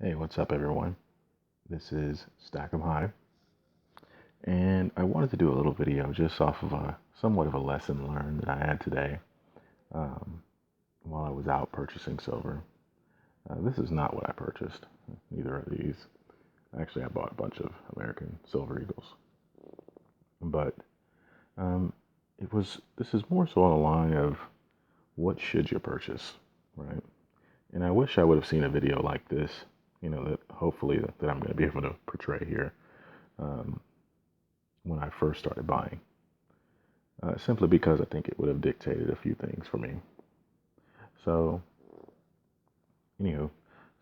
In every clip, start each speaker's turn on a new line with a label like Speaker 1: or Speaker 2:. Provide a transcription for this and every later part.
Speaker 1: Hey, what's up, everyone? This is Stack 'em High, and I wanted to do a little video just off of a somewhat of a lesson learned that I had today um, while I was out purchasing silver. This is not what I purchased, neither of these. Actually, I bought a bunch of American Silver Eagles, but um, this is more so on the line of what should you purchase, right? And I wish I would have seen a video like this, that hopefully that I'm going to be able to portray here. Um, when I first started buying, simply because I think it would have dictated a few things for me. So, anywho,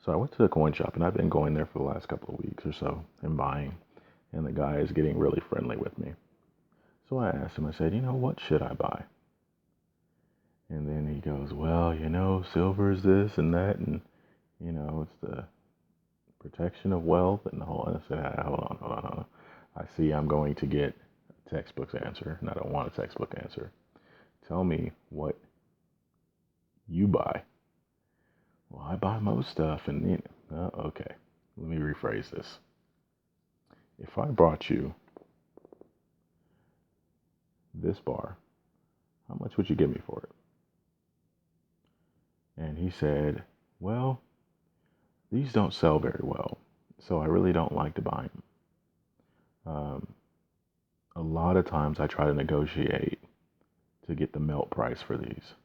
Speaker 1: so I went to the coin shop, and I've been going there for the last couple of weeks or so and buying, and the guy is getting really friendly with me. So I asked him, I said, what should I buy? And then he goes, well, silver is this and that, and, it's the protection of wealth and the whole. And I said, hold on. I see I'm going to get a textbook answer, and I don't want a textbook answer. Tell me what you buy. Well, I buy most stuff, and okay. Let me rephrase this. If I brought you this bar, how much would you give me for it? And he said, well, these don't sell very well, so I really don't like to buy them. A lot of times I try to negotiate to get the melt price for these,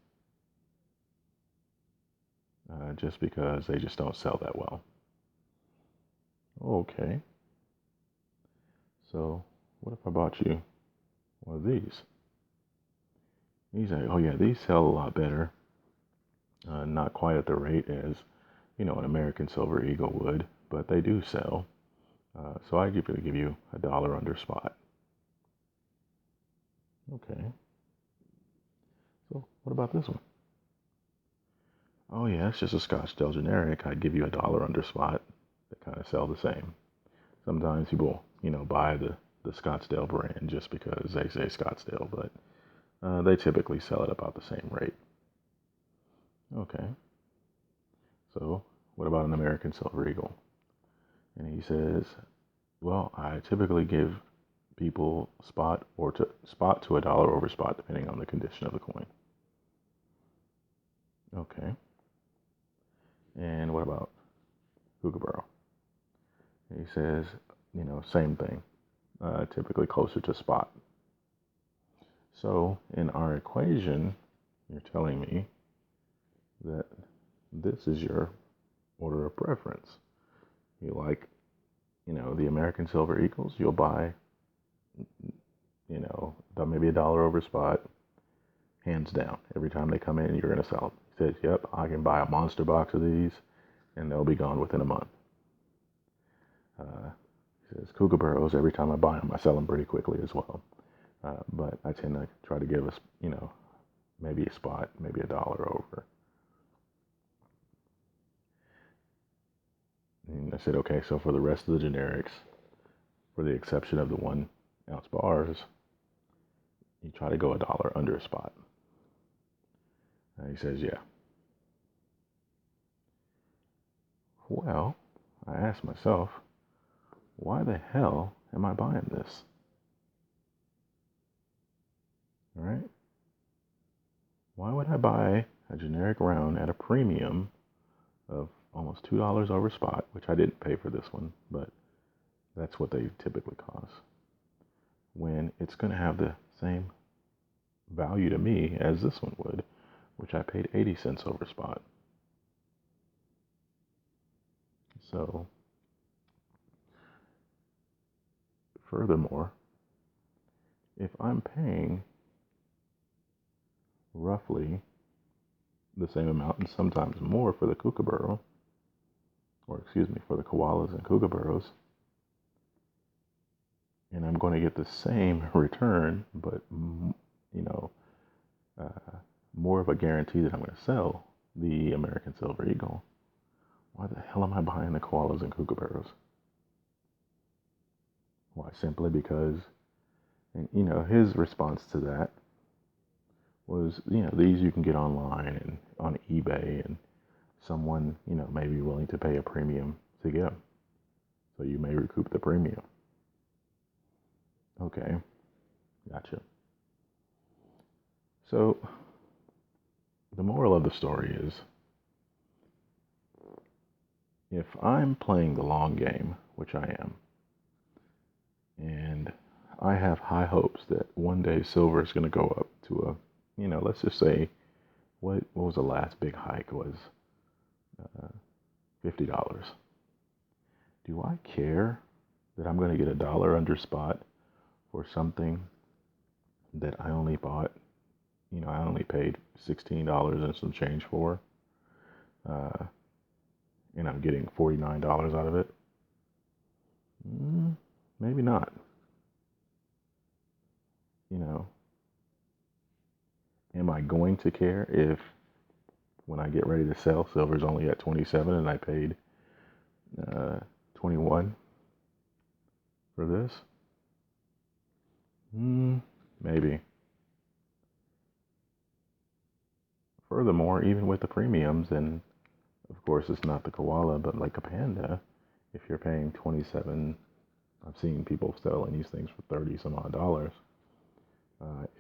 Speaker 1: just because they just don't sell that well. Okay, so what if I bought you one of these? He's like, oh yeah, these sell a lot better. Not quite at the rate as, an American Silver Eagle would, but they do sell. So I give you $1 under spot. Okay. So what about this one? Oh yeah, it's just a Scottsdale generic. I'd give you $1 under spot. They kind of sell the same. Sometimes people, buy the Scottsdale brand just because they say Scottsdale, but they typically sell it about the same rate. Okay. So what about an American Silver Eagle? And he says, well, I typically give people spot to $1 over spot depending on the condition of the coin. Okay. And what about Kookaburra? He says, same thing. Typically closer to spot. So in our equation, you're telling me that this is your order of preference. You like, the American Silver Eagles, you'll buy, maybe $1 over spot, hands down. Every time they come in, you're going to sell them. He says, yep, I can buy a monster box of these, and they'll be gone within a month. He says, Kookaburras, every time I buy them, I sell them pretty quickly as well. But I tend to try to give us, maybe a spot, maybe $1 over. And I said, okay, so for the rest of the generics, for the exception of the 1 ounce bars, you try to go $1 under a spot. And he says, yeah. Well, I asked myself, why the hell am I buying this? All right? Why would I buy a generic round at a premium of almost $2 over spot, which I didn't pay for this one, but that's what they typically cost, when it's going to have the same value to me as this one would, which I paid 80 cents over spot. So, furthermore, if I'm paying roughly the same amount and sometimes more for the Kookaburra, for the koalas and Kookaburras, and I'm going to get the same return, but uh, more of a guarantee that I'm going to sell the American Silver Eagle, why the hell am I buying the koalas and Kookaburras? Why? Simply because, and his response to that was, these you can get online and on eBay, and someone, may be willing to pay a premium to get them. So you may recoup the premium. Okay, gotcha. So the moral of the story is, if I'm playing the long game, which I am, and I have high hopes that one day silver is going to go up to let's just say, what was the last big hike was $50. Do I care that I'm going to get $1 under spot for something that I only bought, I only paid $16 and some change for, and I'm getting $49 out of it? Maybe not. Am I going to care if when I get ready to sell, silver's only at 27 and I paid 21 for this? Maybe. Furthermore, even with the premiums, and of course it's not the koala, but like a panda, if you're paying 27, I've seen people selling these things for 30 some odd dollars,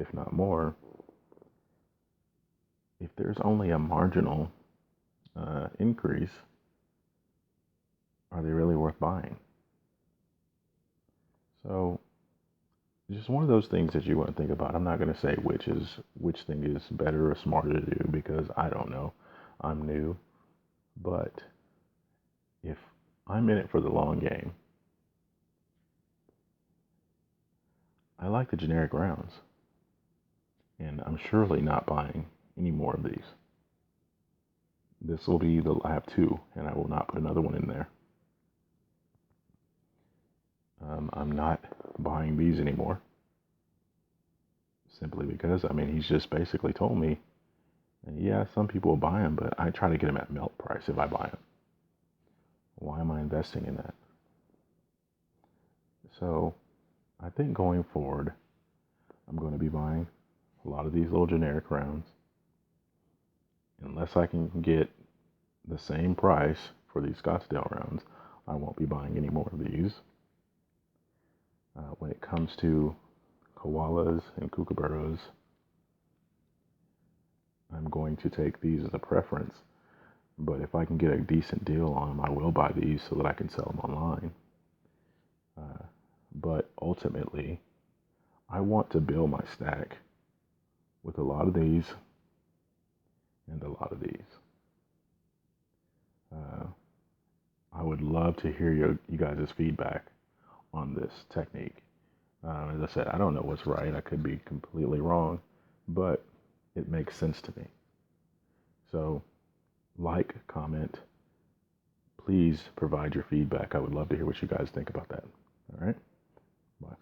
Speaker 1: if not more. If there's only a marginal increase, are they really worth buying? So just one of those things that you want to think about. I'm not going to say which thing is better or smarter to do, because I don't know. I'm new. But if I'm in it for the long game, I like the generic rounds. And I'm surely not buying any more of these. This will be I have two, and I will not put another one in there. I'm not buying these anymore. Simply because, he's just basically told me, yeah, some people will buy them, but I try to get them at melt price if I buy them. Why am I investing in that? So I think going forward, I'm going to be buying a lot of these little generic rounds. Unless I can get the same price for these Scottsdale rounds, I won't be buying any more of these. When it comes to koalas and kookaburras, I'm going to take these as a preference. But if I can get a decent deal on them, I will buy these so that I can sell them online. But ultimately, I want to build my stack with a lot of these and a lot of these. I would love to hear you guys' feedback on this technique. As I said, I don't know what's right. I could be completely wrong, but it makes sense to me. So, like, comment, please provide your feedback. I would love to hear what you guys think about that. All right? Bye.